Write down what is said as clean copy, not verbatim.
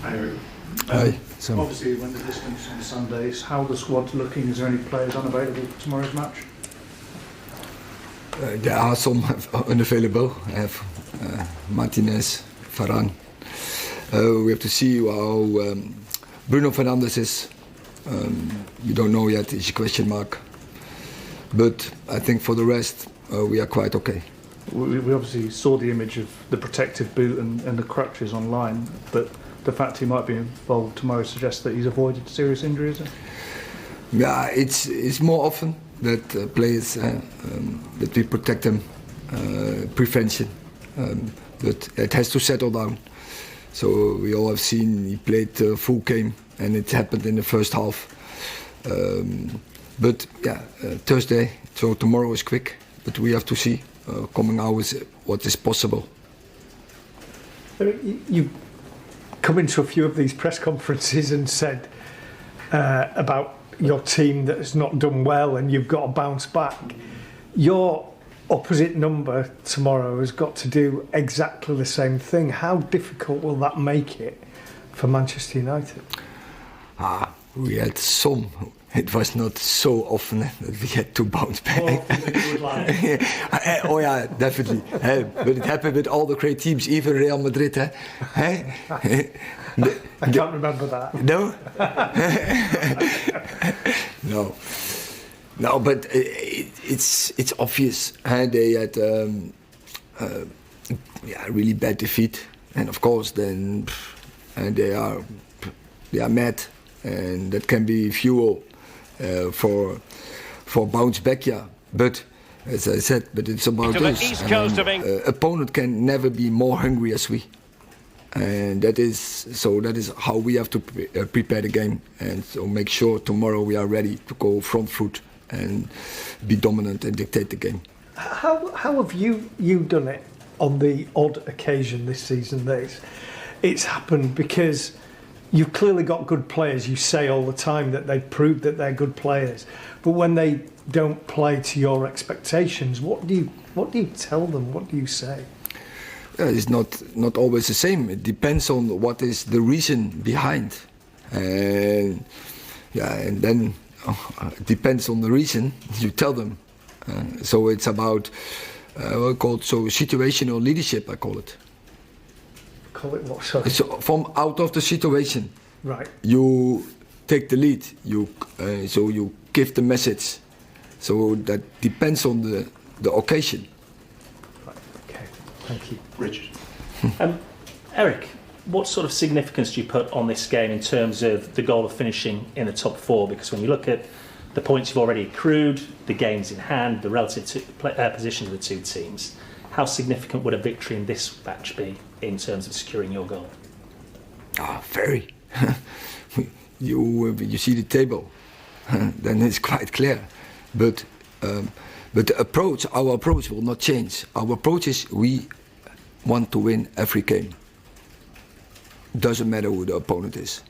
Erik, Hi. obviously you went the distance on Sundays. How the squad's looking? Is there any players unavailable for tomorrow's match? There are some unavailable. I have Martinez, Varane. We have to see how Bruno Fernandes is. We don't know yet, it's a question mark. But I think for the rest, we are quite okay. We obviously saw the image of the protective boot and the crutches online, but the fact he might be involved tomorrow suggests that he's avoided serious injuries. Yeah, it's more often that players that we protect them, prevention, but it has to settle down. So we all have seen he played full game, and it happened in the first half. But yeah, Thursday, so tomorrow is quick, but we have to see coming hours what is possible. You come into a few of these press conferences and said about your team that has not done well and you've got to bounce back. Your opposite number tomorrow has got to do exactly the same thing. How difficult will that make it for Manchester United? We had some. It was not so often that we had to bounce back. Oh yeah, definitely. But it happened with all the great teams, even Real Madrid. I can't remember that. No? No, but it's obvious. They had really bad defeat, and of course then they are mad, and that can be fuel for bounce back. Yeah, but as I said, but it's about this. Opponent can never be more hungry as we. And that is how we have to prepare the game, and so make sure tomorrow we are ready to go front foot and be dominant and dictate the game. How have you done it on the odd occasion this season that it's happened? Because you've clearly got good players. You say all the time that they've proved that they're good players, but when they don't play to your expectations, what do you tell them? What do you say? It's not always the same. It depends on what is the reason behind, and then it depends on the reason. You tell them. So it's about situational leadership. I call it. Call it what? Sorry. So from out of the situation, right? You take the lead. You give the message. So that depends on the occasion. Thank you. Richard. Erik, what sort of significance do you put on this game in terms of the goal of finishing in the top four? Because when you look at the points you've already accrued, the games in hand, the relative positions of the two teams, how significant would a victory in this match be in terms of securing your goal? Very. You see the table, then it's quite clear. But our approach will not change. Our approach is we want to win every game. Doesn't matter who the opponent is.